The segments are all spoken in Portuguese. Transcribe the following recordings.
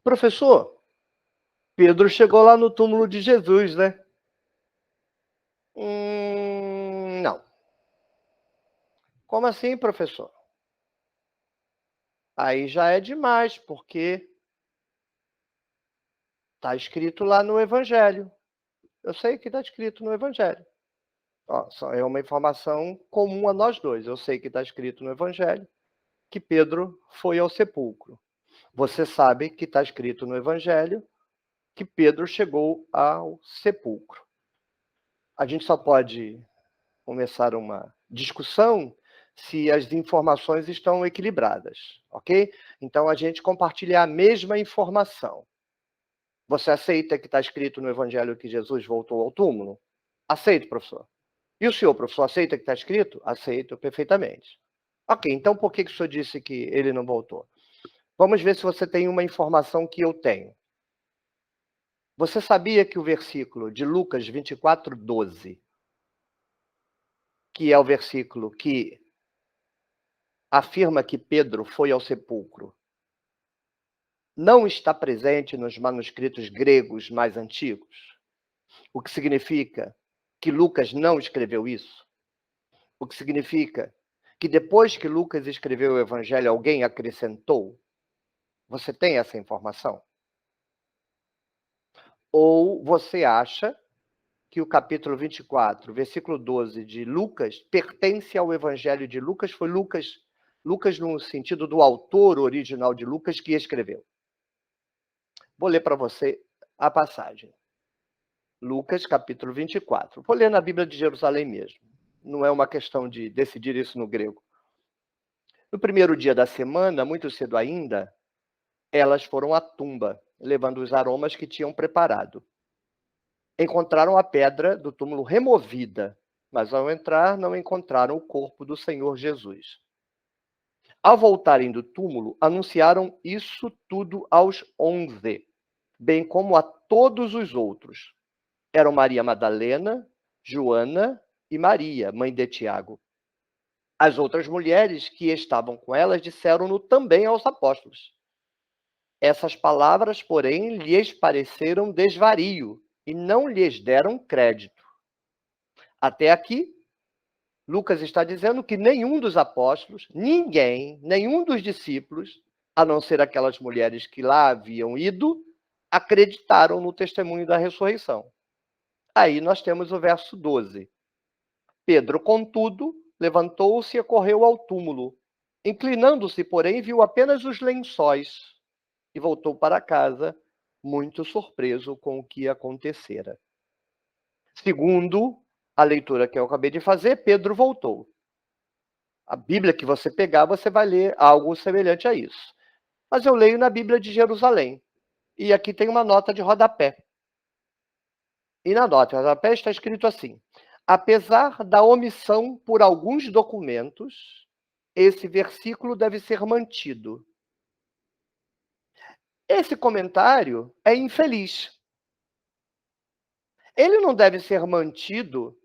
Professor, Pedro chegou lá no túmulo de Jesus, né? Não. Como assim, professor? Aí já é demais, porque está escrito lá no Evangelho. Eu sei que está escrito no Evangelho. Ó, só é uma informação comum a nós dois. Eu sei que está escrito no Evangelho que Pedro foi ao sepulcro. Você sabe que está escrito no Evangelho que Pedro chegou ao sepulcro. A gente só pode começar uma discussão se as informações estão equilibradas, ok? Então a gente compartilha a mesma informação. Você aceita que está escrito no Evangelho que Jesus voltou ao túmulo? Aceito, professor. E o senhor, professor, aceita que está escrito? Aceito perfeitamente. Ok, então por que o senhor disse que ele não voltou? Vamos ver se você tem uma informação que eu tenho. Você sabia que o versículo de Lucas 24:12, que é o versículo que afirma que Pedro foi ao sepulcro, não está presente nos manuscritos gregos mais antigos? O que significa que Lucas não escreveu isso? O que significa que depois que Lucas escreveu o Evangelho, alguém acrescentou? Você tem essa informação? Ou você acha que o capítulo 24, versículo 12 de Lucas, pertence ao Evangelho de Lucas? Foi Lucas no sentido do autor original de Lucas que escreveu. Vou ler para você a passagem. Lucas, capítulo 24. Vou ler na Bíblia de Jerusalém mesmo. Não é uma questão de decidir isso no grego. No primeiro dia da semana, muito cedo ainda, elas foram à tumba, levando os aromas que tinham preparado. Encontraram a pedra do túmulo removida, mas ao entrar não encontraram o corpo do Senhor Jesus. Ao voltarem do túmulo, anunciaram isso tudo aos 11, bem como a todos os outros. Eram Maria Madalena, Joana e Maria, mãe de Tiago. As outras mulheres que estavam com elas disseram-no também aos apóstolos. Essas palavras, porém, lhes pareceram desvario e não lhes deram crédito. Até aqui, Lucas está dizendo que nenhum dos apóstolos, nenhum dos discípulos, a não ser aquelas mulheres que lá haviam ido, acreditaram no testemunho da ressurreição. Aí nós temos o verso 12. Pedro, contudo, levantou-se e correu ao túmulo. Inclinando-se, porém, viu apenas os lençóis e voltou para casa, muito surpreso com o que acontecera. Segundo a leitura que eu acabei de fazer, Pedro voltou. A Bíblia que você pegar, você vai ler algo semelhante a isso. Mas eu leio na Bíblia de Jerusalém. E aqui tem uma nota de rodapé. E na nota de rodapé está escrito assim: apesar da omissão por alguns documentos, esse versículo deve ser mantido. Esse comentário é infeliz. Ele não deve ser mantido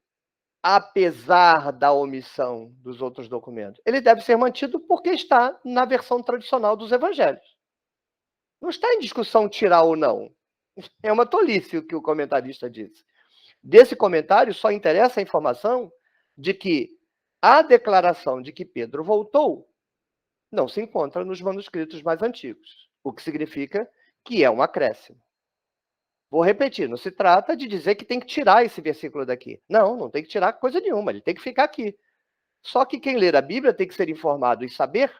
apesar da omissão dos outros documentos. Ele deve ser mantido porque está na versão tradicional dos evangelhos. Não está em discussão tirar ou não. É uma tolice o que o comentarista disse. Desse comentário só interessa a informação de que a declaração de que Pedro voltou não se encontra nos manuscritos mais antigos, o que significa que é um acréscimo. Vou repetir, não se trata de dizer que tem que tirar esse versículo daqui. Não, não tem que tirar coisa nenhuma, ele tem que ficar aqui. Só que quem ler a Bíblia tem que ser informado e saber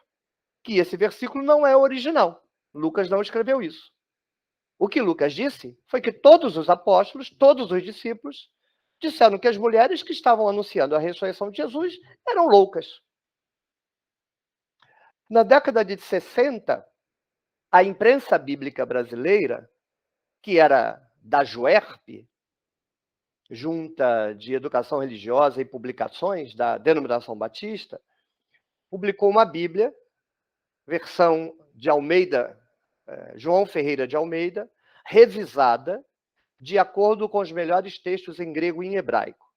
que esse versículo não é original. Lucas não escreveu isso. O que Lucas disse foi que todos os apóstolos, todos os discípulos, disseram que as mulheres que estavam anunciando a ressurreição de Jesus eram loucas. Na década de 60, a imprensa bíblica brasileira, que era da JUERP, Junta de Educação Religiosa e Publicações da Denominação Batista, publicou uma Bíblia, versão de Almeida, João Ferreira de Almeida, revisada de acordo com os melhores textos em grego e em hebraico.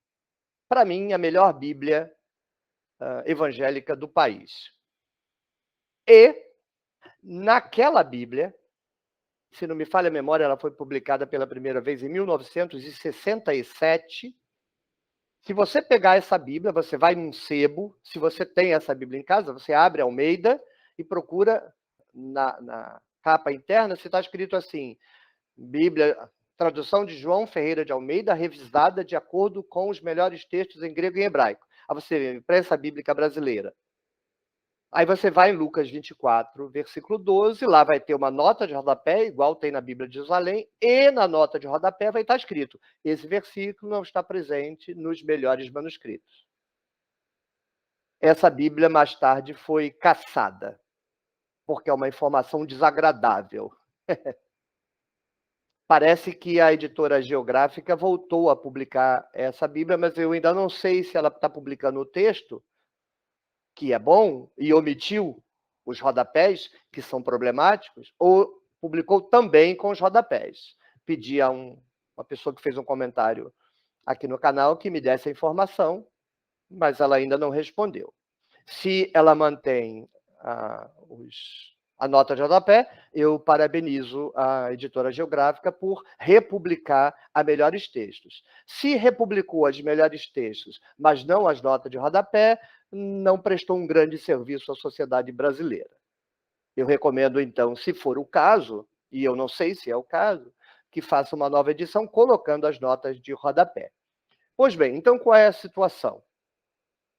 Para mim, a melhor Bíblia evangélica do país. E, naquela Bíblia, se não me falha a memória, ela foi publicada pela primeira vez em 1967. Se você pegar essa Bíblia, você vai num sebo, se você tem essa Bíblia em casa, você abre Almeida e procura na capa interna, se está escrito assim, Bíblia, tradução de João Ferreira de Almeida, revisada de acordo com os melhores textos em grego e hebraico. Aí você, prensa bíblica brasileira. Aí você vai em Lucas 24, versículo 12, lá vai ter uma nota de rodapé, igual tem na Bíblia de Jerusalém, e na nota de rodapé vai estar escrito, esse versículo não está presente nos melhores manuscritos. Essa Bíblia, mais tarde, foi caçada, porque é uma informação desagradável. Parece que a editora Geográfica voltou a publicar essa Bíblia, mas eu ainda não sei se ela está publicando o texto, que é bom, e omitiu os rodapés, que são problemáticos, ou publicou também com os rodapés. Pedi a uma pessoa que fez um comentário aqui no canal que me desse a informação, mas ela ainda não respondeu. Se ela mantém a nota de rodapé, eu parabenizo a editora Geográfica por republicar a melhores textos. Se republicou as melhores textos, mas não as notas de rodapé, não prestou um grande serviço à sociedade brasileira. Eu recomendo, então, se for o caso, e eu não sei se é o caso, que faça uma nova edição colocando as notas de rodapé. Pois bem, então qual é a situação?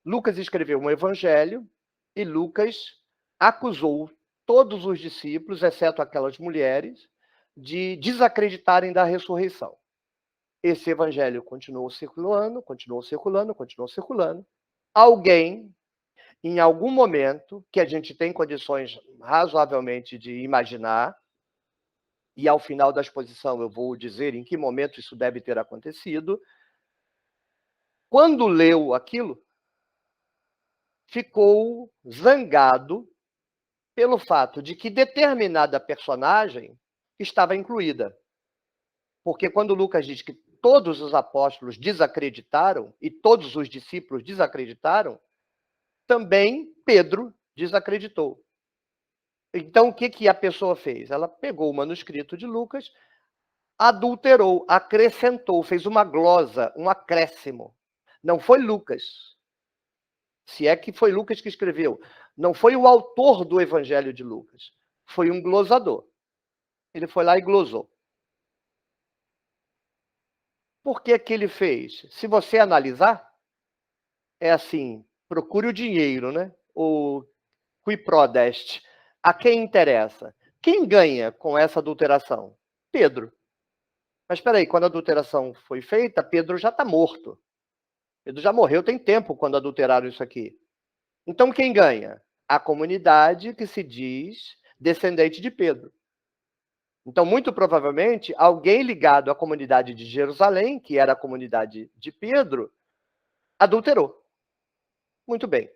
Lucas escreveu um evangelho e Lucas acusou todos os discípulos, exceto aquelas mulheres, de desacreditarem da ressurreição. Esse evangelho continuou circulando, continuou circulando, continuou circulando. Alguém, em algum momento, que a gente tem condições razoavelmente de imaginar, e ao final da exposição eu vou dizer em que momento isso deve ter acontecido, quando leu aquilo, ficou zangado pelo fato de que determinada personagem estava incluída. Porque quando Lucas diz que todos os apóstolos desacreditaram e todos os discípulos desacreditaram, também Pedro desacreditou. Então, o que a pessoa fez? Ela pegou o manuscrito de Lucas, adulterou, acrescentou, fez uma glosa, um acréscimo. Não foi Lucas. Se é que foi Lucas que escreveu. Não foi o autor do Evangelho de Lucas. Foi um glosador. Ele foi lá e glosou. Por que ele fez? Se você analisar, é assim, procure o dinheiro, né? O qui prodest. A quem interessa? Quem ganha com essa adulteração? Pedro. Mas espera aí, quando a adulteração foi feita, Pedro já está morto. Pedro já morreu tem tempo quando adulteraram isso aqui. Então quem ganha? A comunidade que se diz descendente de Pedro. Então, muito provavelmente, alguém ligado à comunidade de Jerusalém, que era a comunidade de Pedro, adulterou. Muito bem.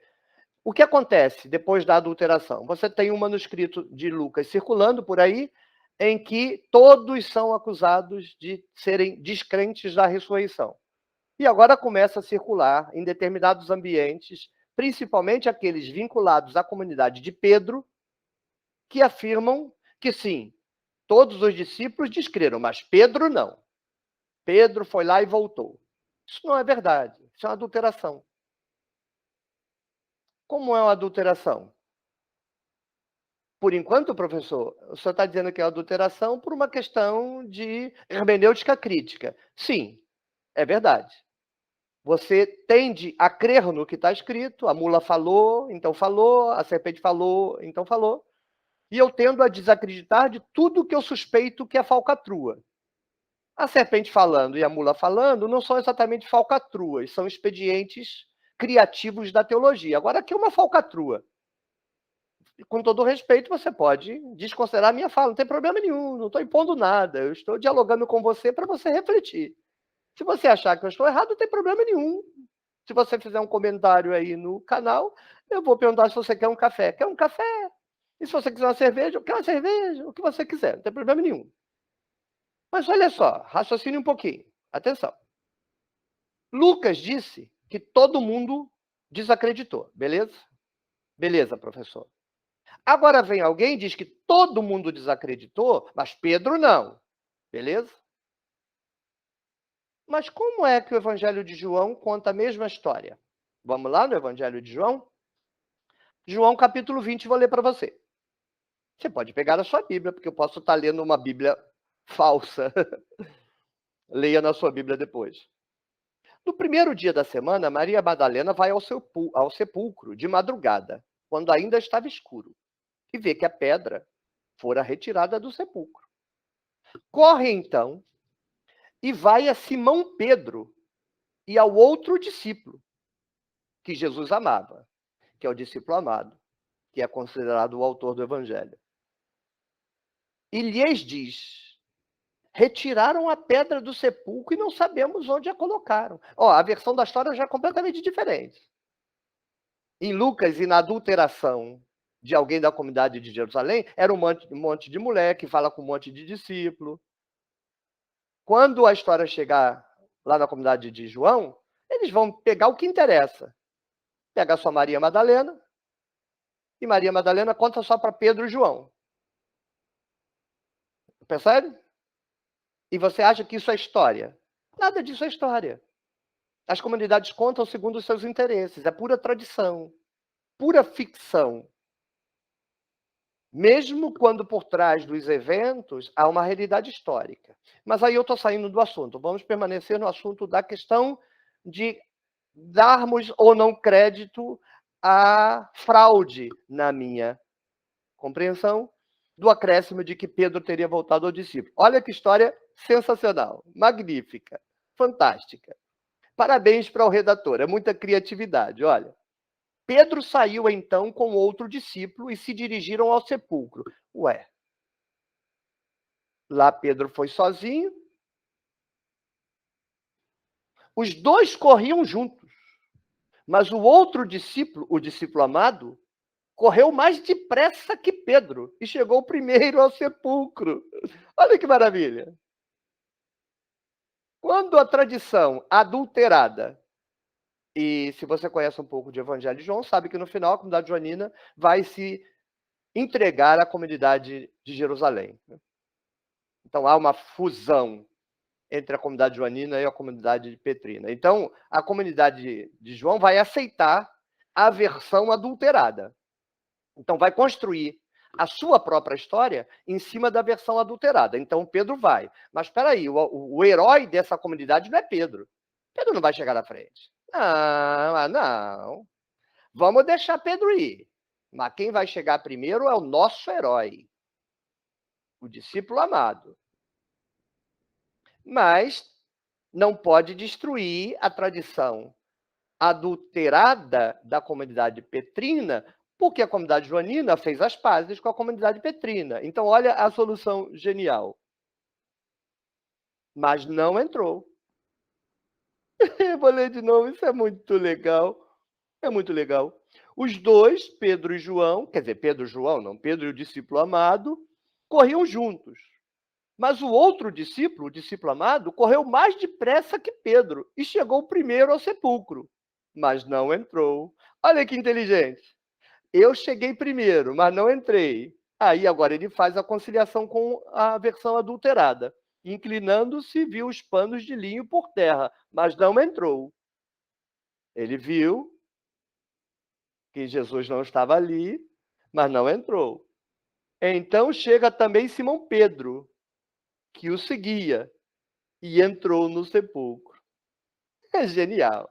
O que acontece depois da adulteração? Você tem um manuscrito de Lucas circulando por aí, em que todos são acusados de serem descrentes da ressurreição. E agora começa a circular em determinados ambientes, principalmente aqueles vinculados à comunidade de Pedro, que afirmam que sim, todos os discípulos descreram, mas Pedro não. Pedro foi lá e voltou. Isso não é verdade, isso é uma adulteração. Como é uma adulteração? Por enquanto, professor, o senhor está dizendo que é adulteração por uma questão de hermenêutica crítica. Sim, é verdade. Você tende a crer no que está escrito, a mula falou, então falou, a serpente falou, então falou. E eu tendo a desacreditar de tudo que eu suspeito que é falcatrua. A serpente falando e a mula falando não são exatamente falcatruas, são expedientes criativos da teologia. Agora, aqui é uma falcatrua. Com todo respeito, você pode desconsiderar a minha fala, não tem problema nenhum, não estou impondo nada, eu estou dialogando com você para você refletir. Se você achar que eu estou errado, não tem problema nenhum. Se você fizer um comentário aí no canal, eu vou perguntar se você quer um café. Quer um café? E se você quiser uma cerveja, eu quero uma cerveja, o que você quiser, não tem problema nenhum. Mas olha só, raciocine um pouquinho. Atenção. Lucas disse que todo mundo desacreditou, beleza? Beleza, professor. Agora vem alguém e diz que todo mundo desacreditou, mas Pedro não. Beleza? Mas como é que o Evangelho de João conta a mesma história? Vamos lá no Evangelho de João? João capítulo 20, vou ler para você. Você pode pegar a sua Bíblia, porque eu posso estar lendo uma Bíblia falsa. Leia na sua Bíblia depois. No primeiro dia da semana, Maria Madalena vai ao sepulcro de madrugada, quando ainda estava escuro, e vê que a pedra fora retirada do sepulcro. Corre então e vai a Simão Pedro e ao outro discípulo que Jesus amava, que é o discípulo amado, que é considerado o autor do Evangelho. E lhes diz: retiraram a pedra do sepulcro e não sabemos onde a colocaram. Ó, a versão da história já é completamente diferente. Em Lucas e na adulteração de alguém da comunidade de Jerusalém, era um monte de mulher que fala com um monte de discípulo. Quando a história chegar lá na comunidade de João, eles vão pegar o que interessa. Pega só Maria Madalena, e Maria Madalena conta só para Pedro e João. Percebe? E você acha que isso é história? Nada disso é história. As comunidades contam segundo os seus interesses, é pura tradição, pura ficção. Mesmo quando por trás dos eventos há uma realidade histórica. Mas aí eu estou saindo do assunto. Vamos permanecer no assunto da questão de darmos ou não crédito à fraude, na minha compreensão, do acréscimo de que Pedro teria voltado ao discípulo. Olha que história sensacional, magnífica, fantástica. Parabéns para o redator, é muita criatividade, olha. Pedro saiu então com outro discípulo e se dirigiram ao sepulcro. Ué, lá Pedro foi sozinho. Os dois corriam juntos, mas o outro discípulo, o discípulo amado, correu mais depressa que Pedro e chegou primeiro ao sepulcro. Olha que maravilha. Quando a tradição adulterada, e se você conhece um pouco de Evangelho de João, sabe que no final a comunidade joanina vai se entregar à comunidade de Jerusalém. Então há uma fusão entre a comunidade joanina e a comunidade petrina. Então a comunidade de João vai aceitar a versão adulterada. Então vai construir a sua própria história em cima da versão adulterada. Então Pedro vai. Mas espera aí, o herói dessa comunidade não é Pedro. Pedro não vai chegar na frente. Não, não. Vamos deixar Pedro ir. Mas quem vai chegar primeiro é o nosso herói, o discípulo amado. Mas não pode destruir a tradição adulterada da comunidade petrina, porque a comunidade joanina fez as pazes com a comunidade petrina. Então, olha a solução genial. Mas não entrou. Eu vou ler de novo, isso é muito legal. É muito legal. Os dois, Pedro e João, quer dizer, Pedro e João, não, Pedro e o discípulo amado, corriam juntos. Mas o outro discípulo, o discípulo amado, correu mais depressa que Pedro e chegou primeiro ao sepulcro, mas não entrou. Olha que inteligente. Eu cheguei primeiro, mas não entrei. Aí agora ele faz a conciliação com a versão adulterada. Inclinando-se, viu os panos de linho por terra, mas não entrou. Ele viu que Jesus não estava ali, mas não entrou. Então chega também Simão Pedro, que o seguia, e entrou no sepulcro. É genial.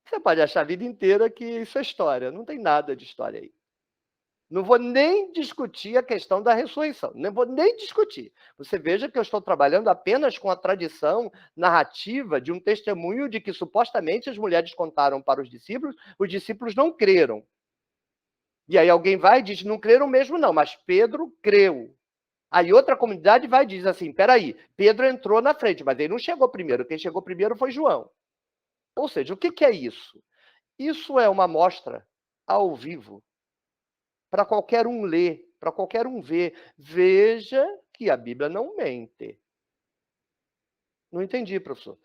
Você pode achar a vida inteira que isso é história. Não tem nada de história aí. Não vou nem discutir a questão da ressurreição. Não vou nem discutir. Você veja que eu estou trabalhando apenas com a tradição narrativa de um testemunho de que supostamente as mulheres contaram para os discípulos não creram. E aí alguém vai e diz, não creram mesmo não, mas Pedro creu. Aí outra comunidade vai e diz assim, peraí, Pedro entrou na frente, mas ele não chegou primeiro, quem chegou primeiro foi João. Ou seja, o que é isso? Isso é uma amostra ao vivo, para qualquer um ler, para qualquer um ver. Veja que a Bíblia não mente. Não entendi, professor.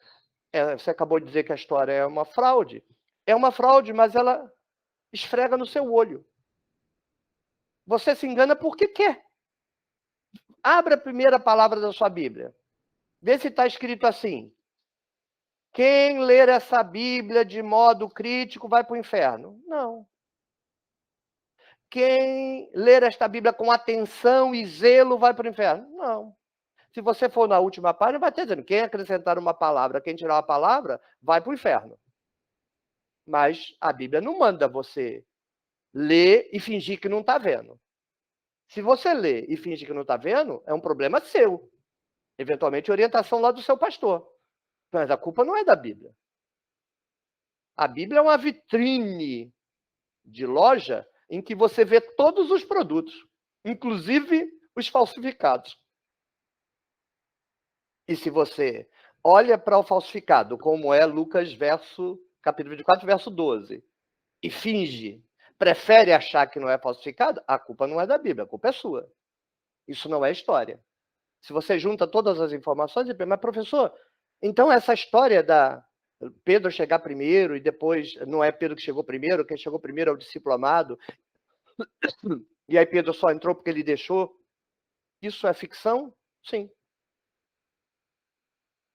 Você acabou de dizer que a história é uma fraude. É uma fraude, mas ela esfrega no seu olho. Você se engana porque quer. Abra a primeira palavra da sua Bíblia. Vê se está escrito assim: quem ler essa Bíblia de modo crítico vai para o inferno. Não. Quem ler esta Bíblia com atenção e zelo vai para o inferno. Não. Se você for na última página, vai ter dizendo: quem acrescentar uma palavra, quem tirar uma palavra, vai para o inferno. Mas a Bíblia não manda você ler e fingir que não está vendo. Se você lê e fingir que não está vendo, é um problema seu. Eventualmente, orientação lá do seu pastor. Mas a culpa não é da Bíblia. A Bíblia é uma vitrine de loja em que você vê todos os produtos, inclusive os falsificados. E se você olha para o falsificado, como é Lucas capítulo 24, verso 12, e finge, prefere achar que não é falsificado, a culpa não é da Bíblia, a culpa é sua. Isso não é história. Se você junta todas as informações, mas professor, então essa história da Pedro chegar primeiro e depois não é Pedro que chegou primeiro, quem chegou primeiro é o discípulo amado, e aí Pedro só entrou porque ele deixou, isso é ficção? Sim.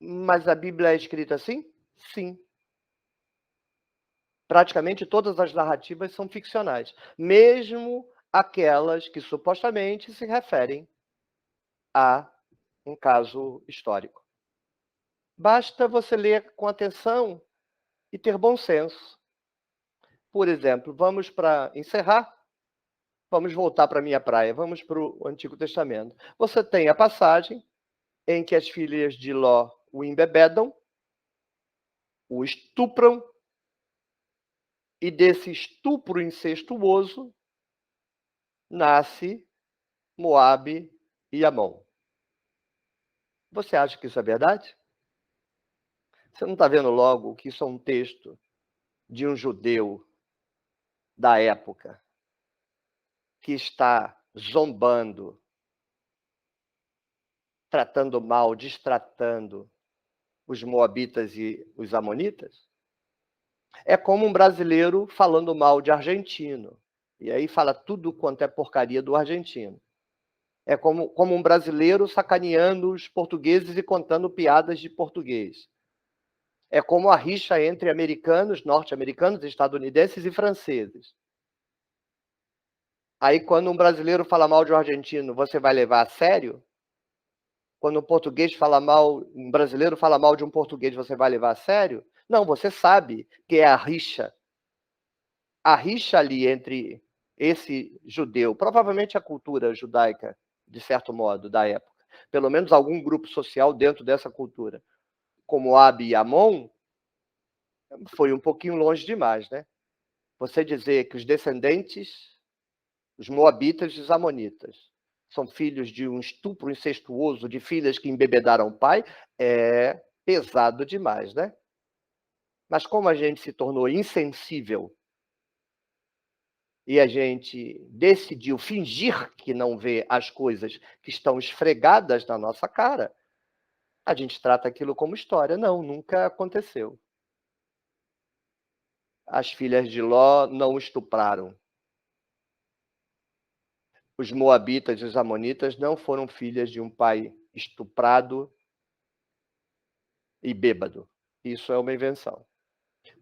Mas a Bíblia é escrita assim? Sim. Praticamente todas as narrativas são ficcionais, mesmo aquelas que supostamente se referem a um caso histórico. Basta você ler com atenção e ter bom senso. Por exemplo, vamos para encerrar, vamos voltar para a minha praia, vamos para o Antigo Testamento. Você tem a passagem em que as filhas de Ló o embebedam, o estupram, e desse estupro incestuoso nasce Moabe e Amon. Você acha que isso é verdade? Você não está vendo logo que isso é um texto de um judeu da época que está zombando, tratando mal, destratando os moabitas e os amonitas? É como um brasileiro falando mal de argentino. E aí fala tudo quanto é porcaria do argentino. É como um brasileiro sacaneando os portugueses e contando piadas de português. É como a rixa entre americanos, norte-americanos, estadunidenses e franceses. Aí, quando um brasileiro fala mal de um argentino, você vai levar a sério? Quando um brasileiro fala mal de um português, você vai levar a sério? Não, você sabe que é a rixa. A rixa ali entre esse judeu, provavelmente a cultura judaica, de certo modo, da época, pelo menos algum grupo social dentro dessa cultura, como Moabe e Amon, foi um pouquinho longe demais, né? Você dizer que os descendentes, os moabitas e os amonitas, são filhos de um estupro incestuoso de filhas que embebedaram o pai, é pesado demais, né? Mas como a gente se tornou insensível e a gente decidiu fingir que não vê as coisas que estão esfregadas na nossa cara, a gente trata aquilo como história. Não, nunca aconteceu. As filhas de Ló não estupraram. Os moabitas e os amonitas não foram filhas de um pai estuprado e bêbado. Isso é uma invenção.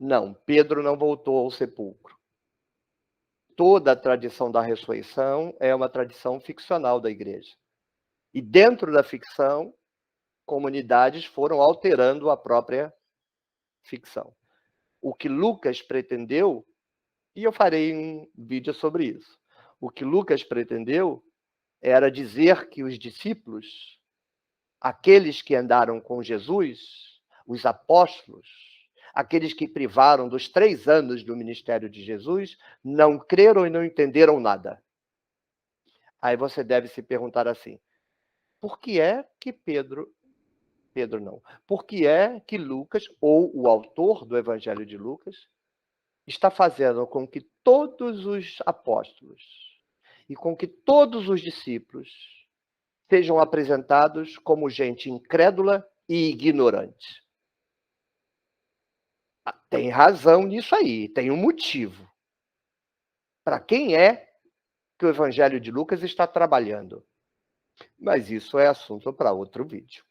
Não, Pedro não voltou ao sepulcro. Toda a tradição da ressurreição é uma tradição ficcional da igreja. E dentro da ficção, comunidades foram alterando a própria ficção. O que Lucas pretendeu, e eu farei um vídeo sobre isso, o que Lucas pretendeu era dizer que os discípulos, aqueles que andaram com Jesus, os apóstolos, aqueles que privaram dos 3 anos do ministério de Jesus, não creram e não entenderam nada. Aí você deve se perguntar assim: por que é que Pedro não, por que é que Lucas, ou o autor do Evangelho de Lucas, está fazendo com que todos os apóstolos e com que todos os discípulos sejam apresentados como gente incrédula e ignorante? Tem razão nisso aí, tem um motivo. Para quem é que o Evangelho de Lucas está trabalhando. Mas isso é assunto para outro vídeo.